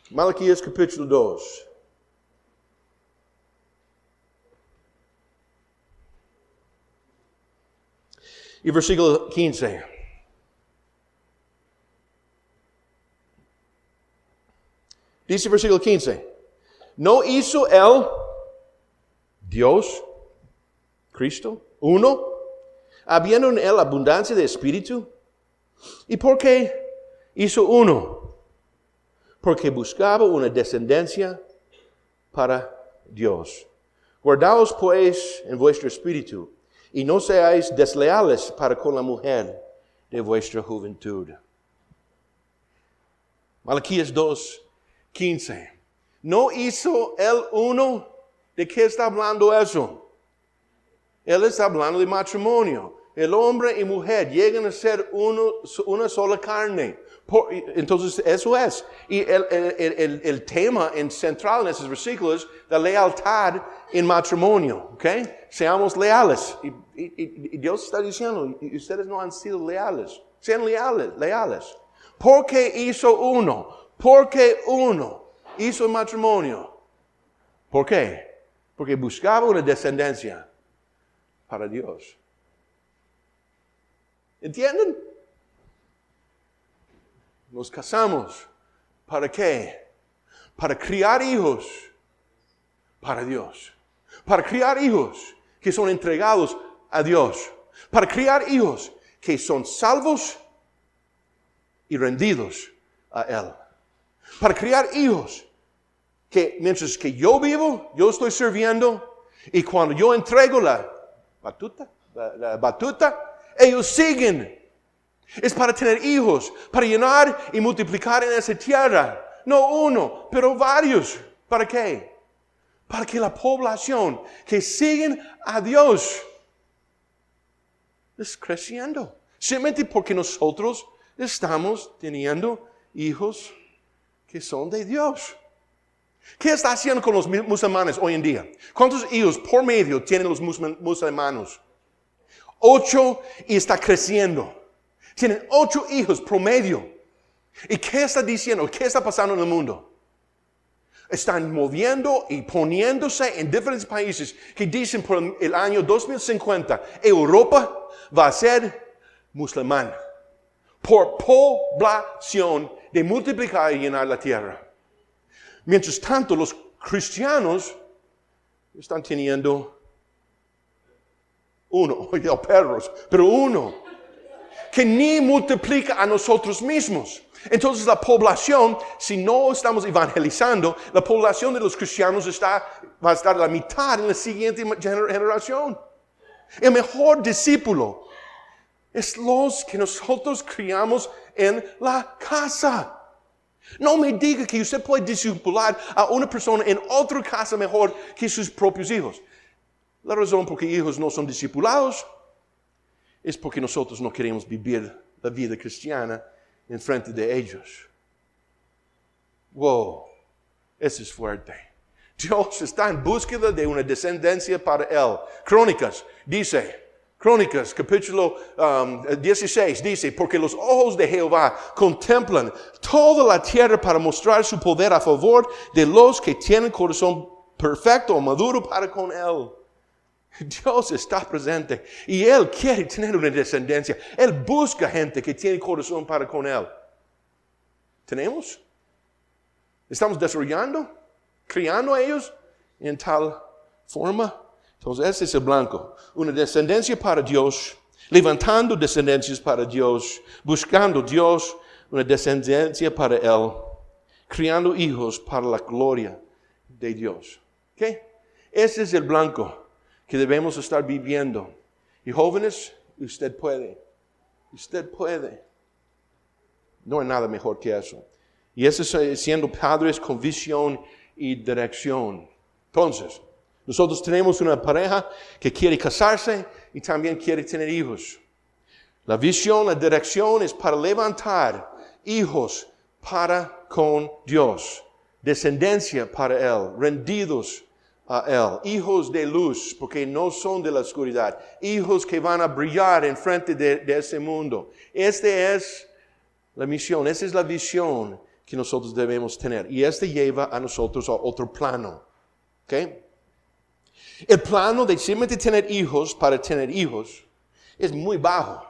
Malaquías capítulo 2. Y versículo 15. Dice versículo 15. ¿No hizo él, Dios, Cristo, uno, habiendo en él abundancia de espíritu? ¿Y por qué hizo uno? Porque buscaba una descendencia para Dios. Guardaos pues en vuestro espíritu, y no seáis desleales para con la mujer de vuestra juventud. Malaquías 2:15. ¿No hizo él uno? ¿De qué está hablando eso? Él está hablando de matrimonio. El hombre y mujer llegan a ser una sola carne. Entonces, eso es. Y el tema central en esos versículos, la lealtad en matrimonio. ¿Okay? Seamos leales. Y Dios está diciendo, ustedes no han sido leales. Sean leales. ¿Por qué hizo uno? ¿Por qué uno hizo el matrimonio? ¿Por qué? Porque buscaba una descendencia para Dios. ¿Entienden? Nos casamos. ¿Para qué? Para criar hijos para Dios. Para criar hijos que son entregados a Dios. Para criar hijos que son salvos y rendidos a Él. Para criar hijos que mientras que yo vivo, yo estoy sirviendo, y cuando yo entrego la batuta, ellos siguen. Es para tener hijos, para llenar y multiplicar en esa tierra. No uno, pero varios. ¿Para qué? Para que la población que siguen a Dios es creciendo. Simplemente porque nosotros estamos teniendo hijos que son de Dios. ¿Qué está haciendo con los musulmanes hoy en día? ¿Cuántos hijos por medio tienen los musulmanes? 8 y está creciendo. Tienen 8 hijos promedio. ¿Y qué está diciendo? ¿Qué está pasando en el mundo? Están moviendo y poniéndose en diferentes países que dicen por el año 2050, Europa va a ser musulmán. Por población de multiplicar y llenar la tierra. Mientras tanto, los cristianos están teniendo uno, perros, pero uno, que ni multiplica a nosotros mismos. Entonces la población, si no estamos evangelizando, la población de los cristianos va a estar a la mitad en la siguiente generación. El mejor discípulo es los que nosotros criamos en la casa. No me diga que usted puede discipular a una persona en otra casa mejor que sus propios hijos. La razón por qué hijos no son discipulados es porque nosotros no queremos vivir la vida cristiana en frente de ellos. Wow, eso es fuerte. Dios está en búsqueda de una descendencia para él. Crónicas, capítulo 16, dice, porque los ojos de Jehová contemplan toda la tierra para mostrar su poder a favor de los que tienen corazón perfecto o maduro para con él. Dios está presente y Él quiere tener una descendencia. Él busca gente que tiene corazón para con Él. ¿Tenemos? ¿Estamos desarrollando? ¿Criando a ellos en tal forma? Entonces ese es el blanco. Una descendencia para Dios, levantando descendencias para Dios, buscando Dios, una descendencia para Él, criando hijos para la gloria de Dios. ¿Ok? Ese es el blanco que debemos estar viviendo. Y jóvenes, usted puede. Usted puede. No hay nada mejor que eso. Y eso es siendo padres con visión y dirección. Entonces, nosotros tenemos una pareja que quiere casarse y también quiere tener hijos. La visión, la dirección es para levantar hijos para con Dios. Descendencia para Él, rendidos a Él, hijos de luz, porque no son de la oscuridad, hijos que van a brillar en frente de ese mundo. Esta es la misión, esa es la visión que nosotros debemos tener. Y lleva a nosotros a otro plano. ¿Okay? El plano de simplemente tener hijos para tener hijos es muy bajo.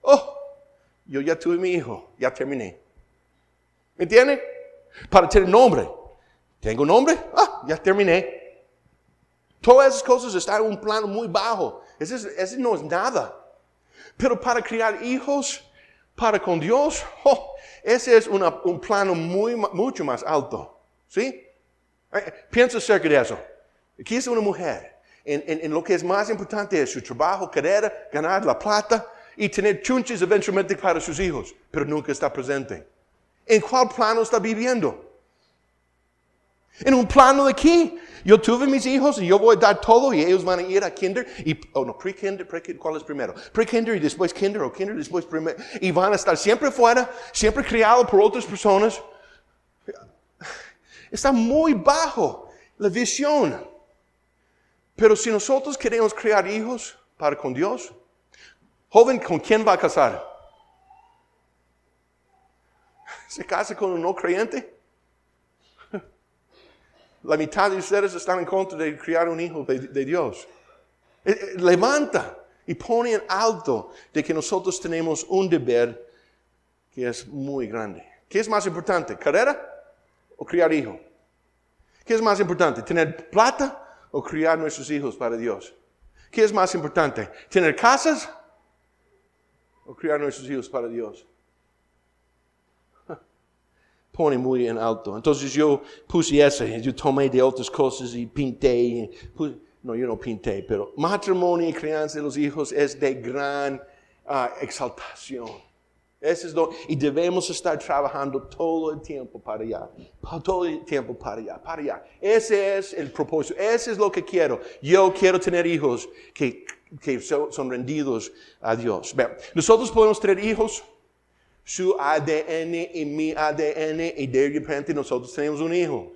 Oh, yo ya tuve mi hijo, ya terminé. ¿Me entiende? Para tener nombre. ¿Tengo nombre? Ya terminé. Todas esas cosas están en un plano muy bajo. Ese no es nada. Pero para criar hijos, para con Dios, ese es un plano mucho más alto. ¿Sí? Piensa acerca de eso. Aquí es una mujer. En lo que es más importante es su trabajo, carrera, ganar la plata y tener chunches eventualmente para sus hijos. Pero nunca está presente. ¿En cuál plano está viviendo? En un plano de aquí. Yo tuve mis hijos y yo voy a dar todo y ellos van a ir a kinder. Pre-kinder, ¿cuál es primero? Pre-kinder y después kinder o kinder y después primero. Y van a estar siempre fuera, siempre criados por otras personas. Está muy bajo la visión. Pero si nosotros queremos criar hijos para con Dios, joven, ¿con quién va a casar? ¿Se casa con un no creyente? La mitad de ustedes están en contra de criar un hijo de Dios. Levanta y pone en alto de que nosotros tenemos un deber que es muy grande. ¿Qué es más importante? ¿Carrera o criar hijo? ¿Qué es más importante? ¿Tener plata o criar nuestros hijos para Dios? ¿Qué es más importante? ¿Tener casas o criar nuestros hijos para Dios? Pone muy en alto. Entonces yo puse ese, yo tomé de otras cosas y pinté. No, yo no pinté, pero matrimonio y crianza de los hijos es de gran exaltación. Eso es y debemos estar trabajando todo el tiempo para allá. Todo el tiempo para allá. Ese es el propósito. Ese es lo que quiero. Yo quiero tener hijos que son rendidos a Dios. Bien, nosotros podemos tener hijos. Su ADN y mi ADN y de repente nosotros tenemos un hijo.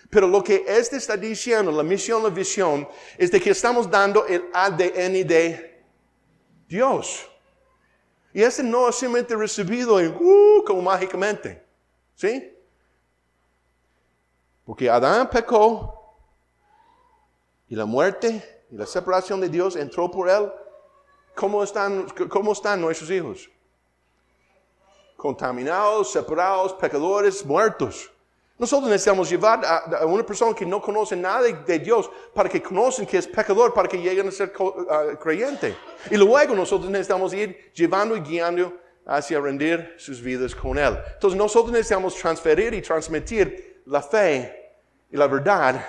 Pero lo que está diciendo, la misión, la visión, es de que estamos dando el ADN de Dios. Y ese no es simplemente recibido como mágicamente. ¿Sí? Porque Adán pecó y la muerte y la separación de Dios entró por él. ¿Cómo están nuestros hijos? Contaminados, separados, pecadores, muertos. Nosotros necesitamos llevar a una persona que no conoce nada de Dios para que conozcan que es pecador, para que lleguen a ser creyente. Y luego nosotros necesitamos ir llevando y guiando hacia rendir sus vidas con Él. Entonces nosotros necesitamos transferir y transmitir la fe y la verdad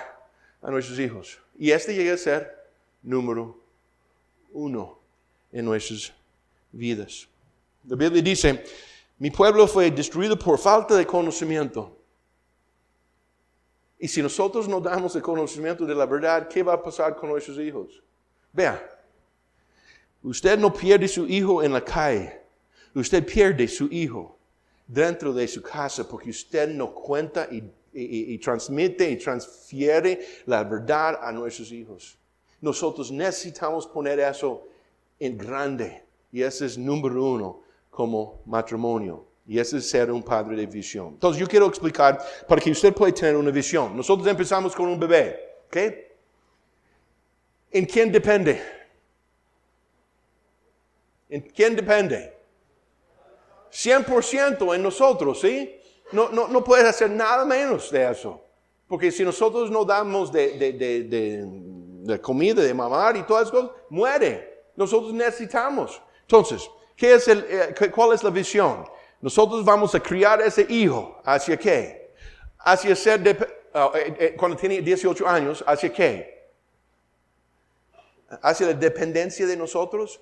a nuestros hijos. Y este llega a ser número 1 en nuestras vidas. La Biblia dice, mi pueblo fue destruido por falta de conocimiento. Y si nosotros no damos el conocimiento de la verdad, ¿qué va a pasar con nuestros hijos? Vea, usted no pierde su hijo en la calle. Usted pierde su hijo dentro de su casa porque usted no cuenta y transmite y transfiere la verdad a nuestros hijos. Nosotros necesitamos poner eso en grande. Y ese es número 1 como matrimonio. Y ese es ser un padre de visión. Entonces yo quiero explicar para que usted pueda tener una visión. Nosotros empezamos con un bebé. ¿Ok? ¿En quién depende? ¿En quién depende? 100% en nosotros, ¿sí? No puedes hacer nada menos de eso. Porque si nosotros no damos de comida, de mamar y todas esas cosas, muere. Nosotros necesitamos. Entonces, ¿cuál es la visión? Nosotros vamos a criar ese hijo. ¿Hacia qué? Hacia ser, cuando tiene 18 años, ¿hacia qué? ¿Hacia la dependencia de nosotros?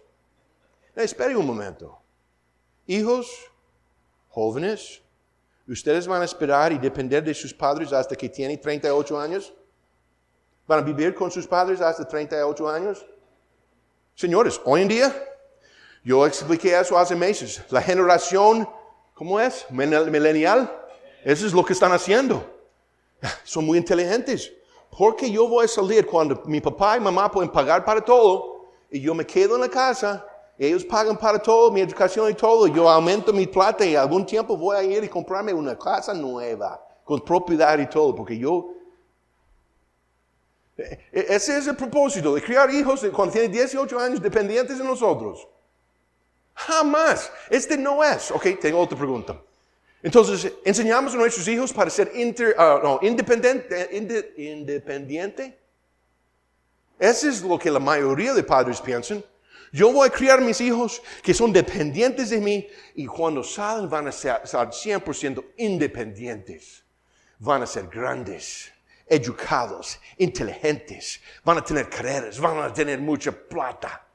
Espere un momento. Hijos, jóvenes, ¿ustedes van a esperar y depender de sus padres hasta que tienen 38 años? ¿Van a vivir con sus padres hasta 38 años? Señores, hoy en día, yo expliqué eso hace meses. La generación, ¿cómo es? Millennial. Eso es lo que están haciendo. Son muy inteligentes. Porque yo voy a salir cuando mi papá y mamá pueden pagar para todo y yo me quedo en la casa. Ellos pagan para todo, mi educación y todo. Yo aumento mi plata y algún tiempo voy a ir y comprarme una casa nueva con propiedad y todo. Porque ese es el propósito de criar hijos cuando tienen 18 años dependientes de nosotros. Jamás. Este no es. Ok, tengo otra pregunta. Entonces, ¿enseñamos a nuestros hijos para ser independiente? Eso es lo que la mayoría de padres piensan. Yo voy a criar mis hijos que son dependientes de mí y cuando salen van a ser 100% independientes. Van a ser grandes, educados, inteligentes, van a tener carreras, van a tener mucha plata.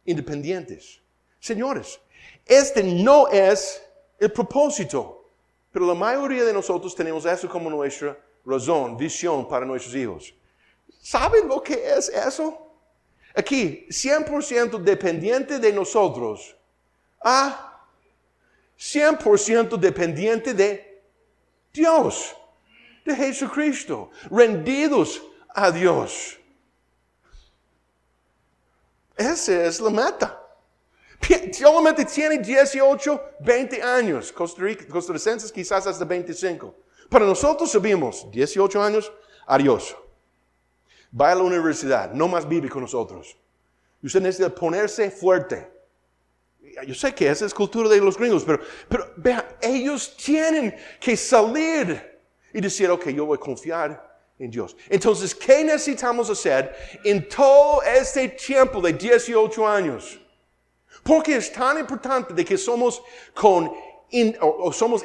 Independientes. Señores, este no es el propósito, pero la mayoría de nosotros tenemos eso como nuestra razón, visión para nuestros hijos. ¿Saben lo que es eso? Aquí, 100% dependiente de nosotros a 100% dependiente de Dios, de Jesucristo, rendidos a Dios. Esa es la meta. Solamente tiene 18, 20 años. Costarricenses quizás hasta 25. Para nosotros sabemos, 18 años, adiós. Va a la universidad, no más vive con nosotros. Y usted necesita ponerse fuerte. Yo sé que esa es cultura de los gringos, pero vea, ellos tienen que salir y decir, ok, yo voy a confiar en Dios. Entonces, ¿qué necesitamos hacer en todo este tiempo de 18 años? Porque es tan importante de que somos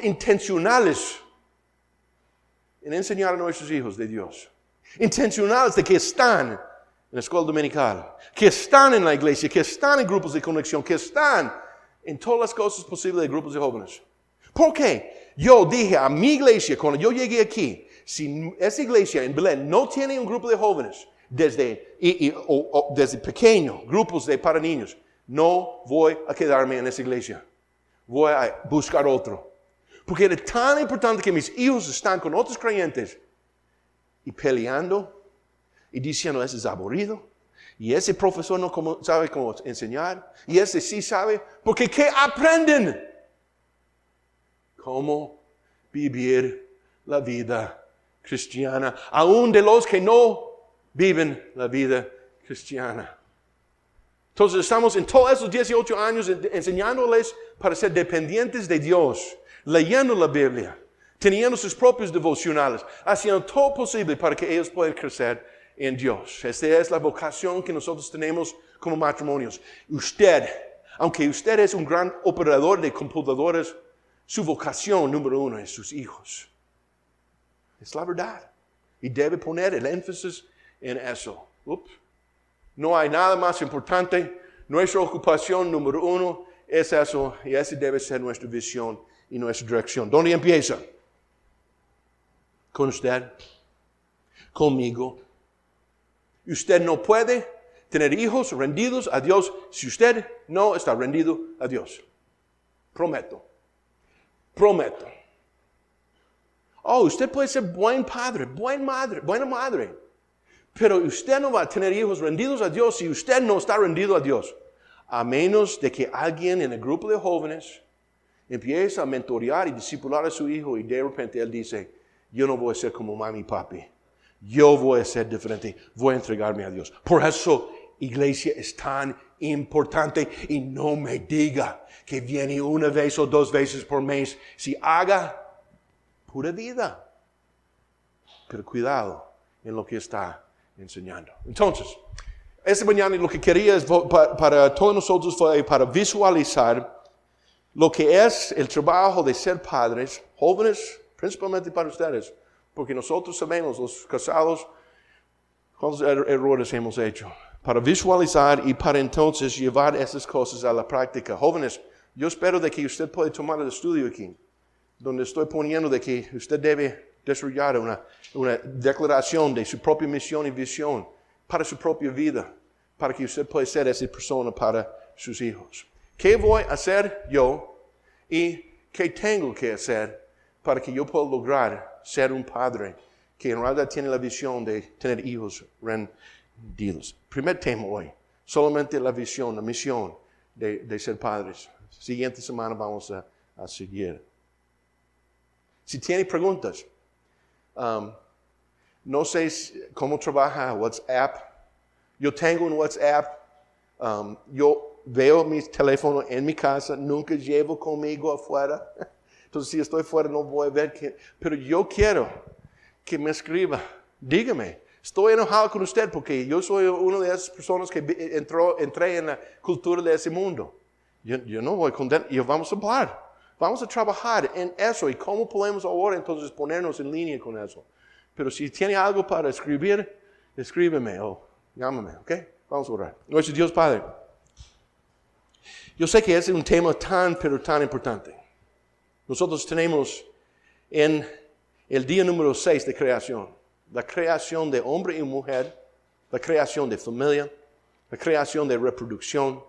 intencionales en enseñar a nuestros hijos de Dios. Intencionales de que están en la escuela dominical, que están en la iglesia, que están en grupos de conexión, que están en todas las cosas posibles de grupos de jóvenes. ¿Por qué? Yo dije a mi iglesia, cuando yo llegué aquí, si esa iglesia en Belén no tiene un grupo de jóvenes desde pequeño, grupos para niños, no voy a quedarme en esa iglesia. Voy a buscar otro. Porque era tan importante que mis hijos están con otros creyentes y peleando y diciendo, eso es aburrido, Y ese profesor no sabe cómo enseñar. Y ese sí sabe. Porque ¿qué aprenden? Cómo vivir la vida cristiana. Aún de los que no viven la vida cristiana. Entonces estamos en todos esos 18 años enseñándoles para ser dependientes de Dios, leyendo la Biblia, teniendo sus propios devocionales, haciendo todo posible para que ellos puedan crecer en Dios. Esta es la vocación que nosotros tenemos como matrimonios. Usted, aunque usted es un gran operador de computadoras, su vocación número uno es sus hijos. Es la verdad. Y debe poner el énfasis en eso. No hay nada más importante. Nuestra ocupación número uno es eso. Y esa debe ser nuestra visión y nuestra dirección. ¿Dónde empieza? Con usted. Conmigo. Usted no puede tener hijos rendidos a Dios si usted no está rendido a Dios. Prometo. Oh, usted puede ser buen padre, buena madre. Pero usted no va a tener hijos rendidos a Dios si usted no está rendido a Dios. A menos de que alguien en el grupo de jóvenes empiece a mentorear y discipular a su hijo y de repente él dice, yo no voy a ser como mami y papi. Yo voy a ser diferente. Voy a entregarme a Dios. Por eso, iglesia es tan importante. Y no me diga que viene una vez o dos veces por mes. Si haga pura vida. Pero cuidado en lo que está enseñando. Entonces, esta mañana lo que quería es para todos nosotros fue para visualizar lo que es el trabajo de ser padres, jóvenes, principalmente para ustedes, porque nosotros sabemos, los casados, cuántos errores hemos hecho. Para visualizar y para entonces llevar esas cosas a la práctica. Jóvenes, yo espero de que usted pueda tomar el estudio aquí, donde estoy poniendo de que usted debe desarrollar una declaración de su propia misión y visión para su propia vida, para que usted pueda ser esa persona para sus hijos. ¿Qué voy a hacer yo y qué tengo que hacer para que yo pueda lograr ser un padre que en realidad tiene la visión de tener hijos rendidos? Primer tema hoy, solamente la visión, la misión de ser padres. Siguiente semana vamos a seguir. Si tiene preguntas, no sé cómo trabaja WhatsApp. Yo tengo un WhatsApp. Yo veo mi teléfono en mi casa. Nunca llevo conmigo afuera. Entonces, si estoy fuera, no voy a ver. Pero yo quiero que me escriba. Dígame. Estoy enojado con usted porque yo soy una de esas personas que entré en la cultura de ese mundo. Yo no voy con él. Y vamos a hablar. Vamos a trabajar en eso y cómo podemos ahora entonces ponernos en línea con eso. Pero si tiene algo para escribir, escríbeme o llámame, ¿ok? Vamos a orar. Nuestro Dios Padre, yo sé que es un tema pero tan importante. Nosotros tenemos en el día número 6 de creación, la creación de hombre y mujer, la creación de familia, la creación de reproducción,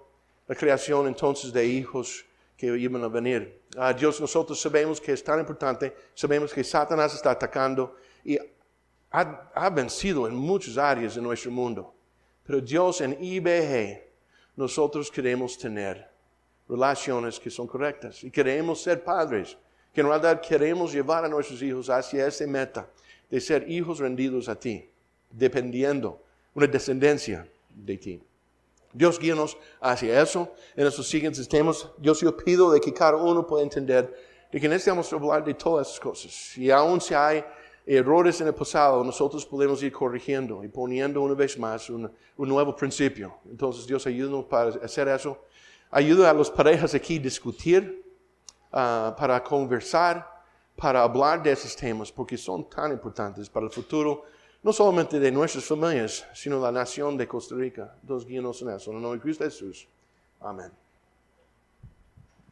la creación entonces de hijos que iban a venir. Dios, nosotros sabemos que es tan importante, sabemos que Satanás está atacando y ha vencido en muchas áreas de nuestro mundo. Pero Dios, en IBG, nosotros queremos tener relaciones que son correctas y queremos ser padres, que en realidad queremos llevar a nuestros hijos hacia esa meta de ser hijos rendidos a ti, dependiendo una descendencia de ti. Dios, guíanos hacia eso en estos siguientes temas. Dios, yo pido de que cada uno pueda entender de que necesitamos hablar de todas esas cosas. Y aun si hay errores en el pasado, nosotros podemos ir corrigiendo y poniendo una vez más un nuevo principio. Entonces, Dios, ayúdanos para hacer eso. Ayuda a las parejas aquí a discutir, para conversar, para hablar de esos temas, porque son tan importantes para el futuro, no solamente de nuestras familias, sino la nación de Costa Rica. Entonces, guíanos en eso. En el nombre de Cristo Jesús. Amén.